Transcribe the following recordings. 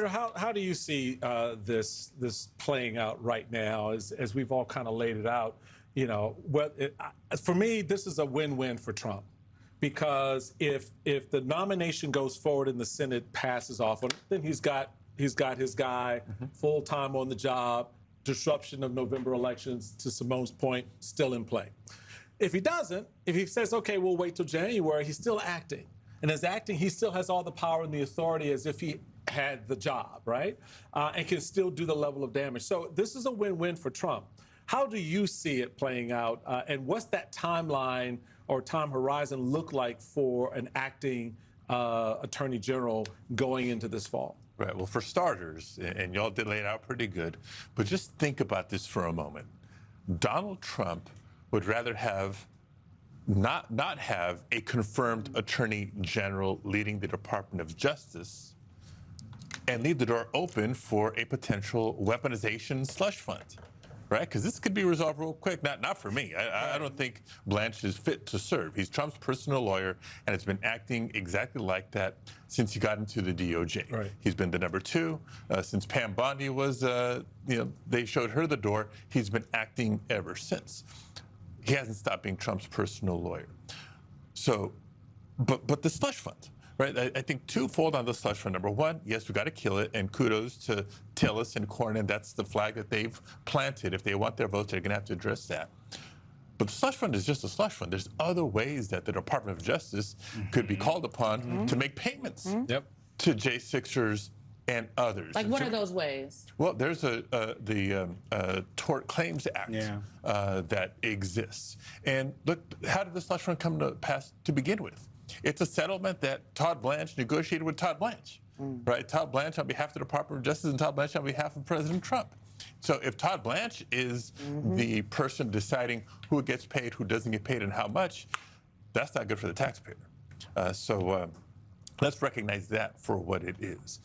Senator, how do you see this playing out right now as we've all kind of laid it out? You know, for me, this is a win-win for Trump. Because if the nomination goes forward and the Senate passes off, then he's got his guy full time on the job. Disruption of November elections, to Simone's point, still in play. If he doesn't, if he says, okay, we'll wait till January, he's still acting. And as acting, he still has all the power and the authority as if he had the job, right? And can still do the level of damage. So this is a win-win for Trump. How do you see it playing out? And what's that timeline or time horizon look like for an acting attorney general going into this fall? Right. Well, for starters, and y'all did lay it out pretty good, but just think about this for a moment. Donald Trump would rather have not have a confirmed attorney general leading the Department of Justice and leave the door open for a potential weaponization slush fund. Right, because this could be resolved real quick. Not for me. I don't think Blanche is fit to serve. He's Trump's personal lawyer, and has been acting exactly like that since he got into the DOJ. Right. He's been the number two since Pam Bondi was. They showed her the door. He's been acting ever since. He hasn't stopped being Trump's personal lawyer. So, but the slush fund. Right, I think twofold on the slush fund. Number one, yes, we got to kill it, and kudos to Tillis and Cornyn. That's the flag that they've planted. If they want their votes, they're going to have to address that. But the slush fund is just a slush fund. There's other ways that the Department of Justice could be called upon to make payments to J6ers and others. Like, what are those ways? Well, there's the Tort Claims Act that exists. And look, how did the slush fund come to pass to begin with? It's a settlement that Todd Blanche negotiated with Todd Blanche, right? Todd Blanche on behalf of the Department of Justice and Todd Blanche on behalf of President Trump. So if Todd Blanche is the person deciding who gets paid, who doesn't get paid, and how much, that's not good for the taxpayer. So let's recognize that for what it is.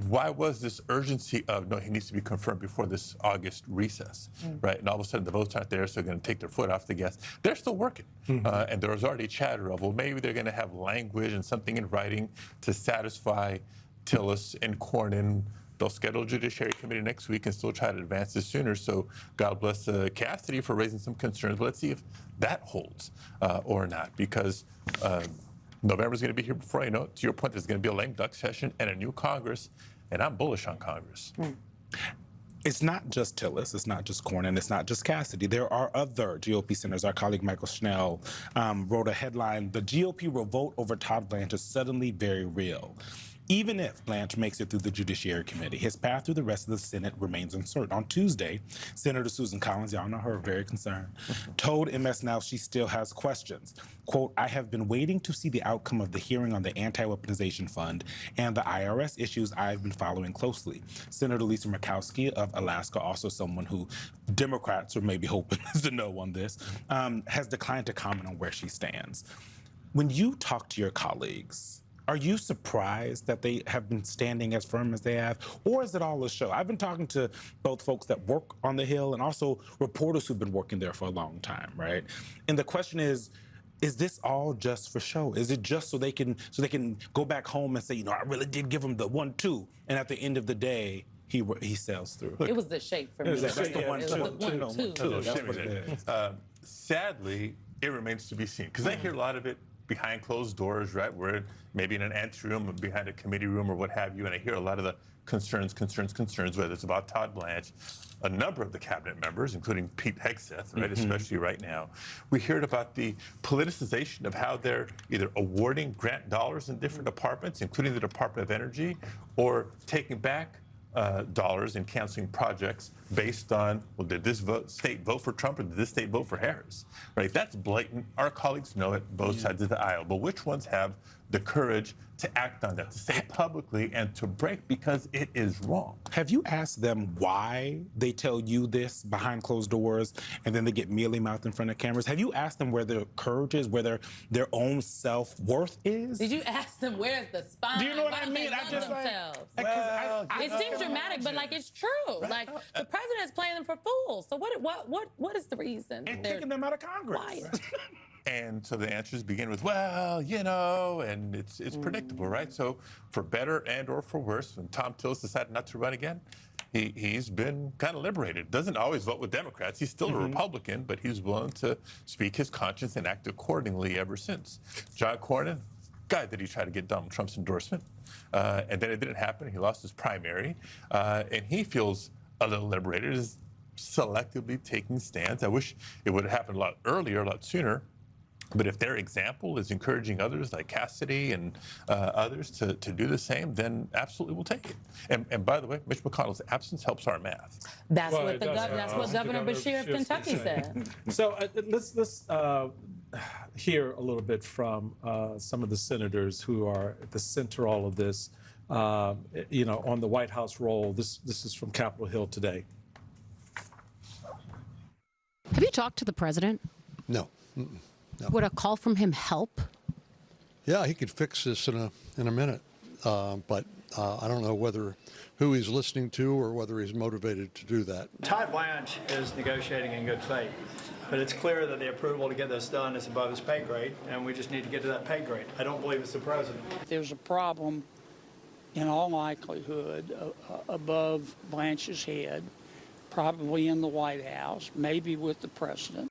Why was this urgency of, no, he needs to be confirmed before this August recess, right? And all of a sudden the votes aren't there, so they're going to take their foot off the gas. They're still working. And there was already chatter of, well, maybe they're going to have language and something in writing to satisfy Tillis and Cornyn. They'll schedule a Judiciary Committee next week and still try to advance this sooner. So God bless Cassidy for raising some concerns. But let's see if that holds or not, because November is going to be here before I know it. To your point, there's going to be a lame duck session and a new Congress, and I'm bullish on Congress. It's not just Tillis, it's not just Cornyn, it's not just Cassidy. There are other GOP senators. Our colleague Michael Schnell wrote a headline, "The GOP revolt over Todd Blanche is suddenly very real." Even if Blanche makes it through the Judiciary Committee, his path through the rest of the Senate remains uncertain. On Tuesday, Senator Susan Collins, y'all know her, very concerned, told MS Now she still has questions. Quote, "I have been waiting to see the outcome of the hearing on the anti-weaponization fund and the IRS issues I've been following closely." Senator Lisa Murkowski of Alaska, also someone who Democrats are maybe hoping to know on this, has declined to comment on where she stands. When you talk to your colleagues, are you surprised that they have been standing as firm as they have, or is it all a show? I've been talking to both folks that work on the Hill and also reporters who've been working there for a long time, right? And the question is this all just for show? Is it just so they can go back home and say, you know, I really did give him the 1-2, and at the end of the day, he sails through? It was the shake for me. That's the 1-2. It was the 1-2. That's what it is. Sadly, it remains to be seen, because I hear a lot of it behind closed doors, right? We're maybe in an anteroom or behind a committee room or what have you, and I hear a lot of the concerns, whether it's about Todd Blanche, a number of the cabinet members, including Pete Hegseth, right, especially right now. We heard about the politicization of how they're either awarding grant dollars in different departments, including the Department of Energy, or taking back dollars and canceling projects based on, well, did this state vote for Trump or did this state vote for Harris? Right? That's blatant. Our colleagues know it, both sides of the aisle. But which ones have the courage to act on that, to say it publicly and to break, because it is wrong? Have you asked them why they tell you this behind closed doors and then they get mealy-mouthed in front of cameras? Have you asked them where their courage is, where their own self-worth is? Did you ask them where's the spine? Do you know what I mean? I just it seems dramatic, but like it's true. Right. Like the president's playing them for fools. So what is the reason? And kicking them out of Congress. Quiet. And so the answers begin with, well, you know, and it's predictable, right? So for better and or for worse, when Tom Tillis decided not to run again, he's been kind of liberated. Doesn't always vote with Democrats. He's still a Republican, but he's willing to speak his conscience and act accordingly ever since. John Cornyn, God, did he try to get Donald Trump's endorsement? And then it didn't happen. He lost his primary. And he feels a little liberated, is selectively taking stands. I wish it would have happened a lot earlier, a lot sooner. But if their example is encouraging others like Cassidy and others to do the same, then absolutely we'll take it. And by the way, Mitch McConnell's absence helps our math. That's what Governor Beshear of Kentucky said. So let's hear a little bit from some of the senators who are at the center of all of this, you know, on the White House role. This is from Capitol Hill today. Have you talked to the president? No. No. Would a call from him help? Yeah, he could fix this in a minute, but I don't know who he's listening to or whether he's motivated to do that. Todd Blanche is negotiating in good faith, but it's clear that the approval to get this done is above his pay grade, and we just need to get to that pay grade. I don't believe it's the president. There's a problem, in all likelihood, above Blanche's head, probably in the White House, maybe with the president.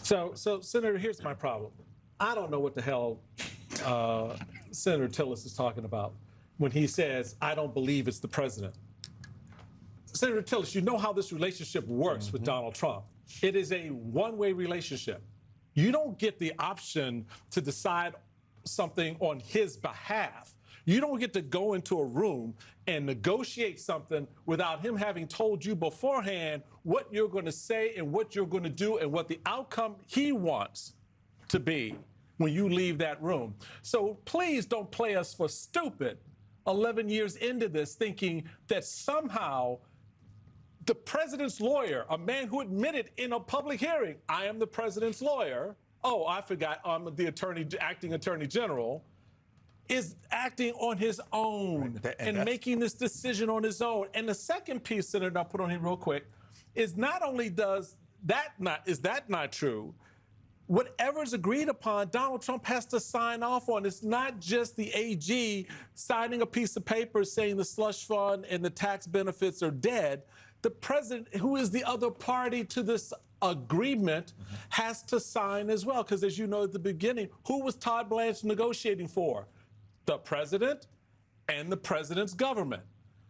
So Senator, here's my problem. I don't know what the hell Senator Tillis is talking about when he says, I don't believe it's the president. Senator Tillis, you know how this relationship works with Donald Trump. It is a one-way relationship. You don't get the option to decide something on his behalf. You don't get to go into a room and negotiate something without him having told you beforehand what you're going to say and what you're going to do and what the outcome he wants to be when you leave that room. So please don't play us for stupid 11 years into this, thinking that somehow the president's lawyer, a man who admitted in a public hearing, I am the president's lawyer. Oh, I forgot, I'm the acting attorney general, is acting on his own and making this decision on his own. And the second piece, Senator, I'll put on here real quick, is not only is that not true, whatever is agreed upon, Donald Trump has to sign off on. It's not just the AG signing a piece of paper saying the slush fund and the tax benefits are dead. The president, who is the other party to this agreement, has to sign as well. Because as you know at the beginning, who was Todd Blanche negotiating for? The president and the president's government.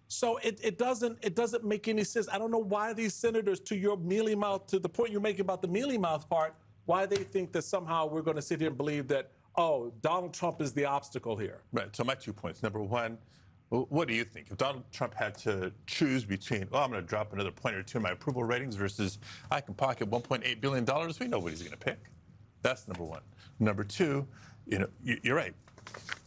So it doesn't make any sense. I don't know why these senators, to your mealy mouth, to the point you're making about the mealy mouth part, why they think that somehow we're going to sit here and believe that, oh, Donald Trump is the obstacle here. Right. So my 2 points. Number one, what do you think? If Donald Trump had to choose between, I'm going to drop another point or two in my approval ratings versus I can pocket $1.8 billion, we know what he's going to pick. That's number one. Number two, you know, you're right.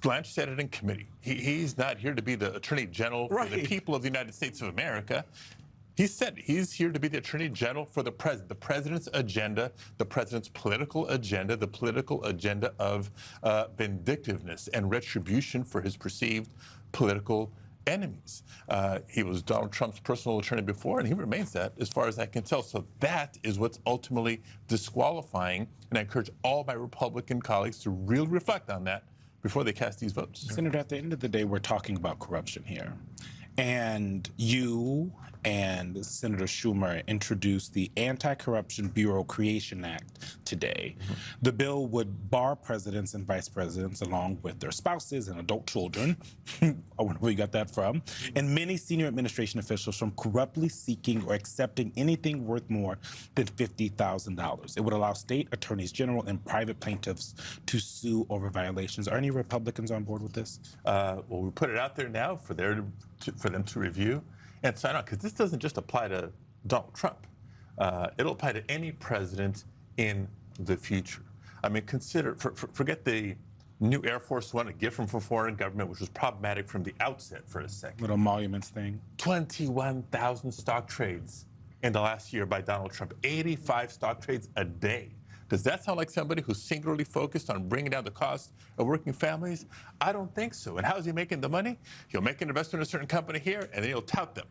Blanche said it in committee. He's not here to be the Attorney General for the people of the United States of America. He said he's here to be the Attorney General for the president's agenda, the president's political agenda, the political agenda of vindictiveness and retribution for his perceived political enemies. He was Donald Trump's personal attorney before, and he remains that as far as I can tell. So that is what's ultimately disqualifying, and I encourage all my Republican colleagues to really reflect on that before they cast these votes. Senator, at the end of the day, we're talking about corruption here. And you and Senator Schumer introduced the Anti-Corruption Bureau Creation Act today. The bill would bar presidents and vice presidents, along with their spouses and adult children, I wonder where you got that from, and many senior administration officials from corruptly seeking or accepting anything worth more than $50,000. It would allow state attorneys general and private plaintiffs to sue over violations. Are any Republicans on board with this? Well, we put it out there now for them to review and sign on, because this doesn't just apply to Donald Trump. It'll apply to any president in the future. I mean, forget the new Air Force One, a gift from foreign government, which was problematic from the outset for a second. Little emoluments thing. 21,000 stock trades in the last year by Donald Trump, 85 stock trades a day. Does that sound like somebody who's singularly focused on bringing down the cost of working families? I don't think so. And how is he making the money? He'll make an investment in a certain company here, and then he'll tout them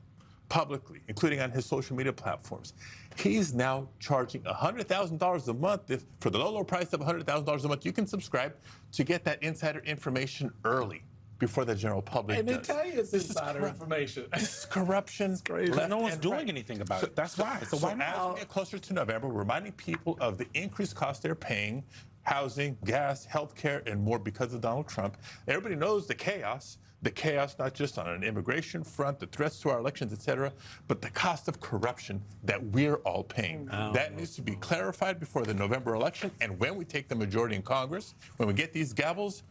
publicly, including on his social media platforms. He's now charging $100,000 a month. If for the low price of $100,000 a month, you can subscribe to get that insider information early before the general public And they does. tell you it's insider information. This is corruption. No one's doing anything about it. That's why. So why As not? we get closer to November, we're reminding people of the increased costs they're paying, housing, gas, healthcare, and more because of Donald Trump. Everybody knows the chaos not just on an immigration front, the threats to our elections, et cetera, but the cost of corruption that we're all paying. That needs to be clarified before the November election. And when we take the majority in Congress, when we get these gavels,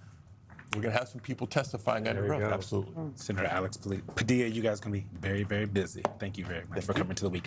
we're going to have some people testifying under oath. Absolutely. Senator Alex Padilla, you guys can be very, very busy. Thank you very much for coming to the week.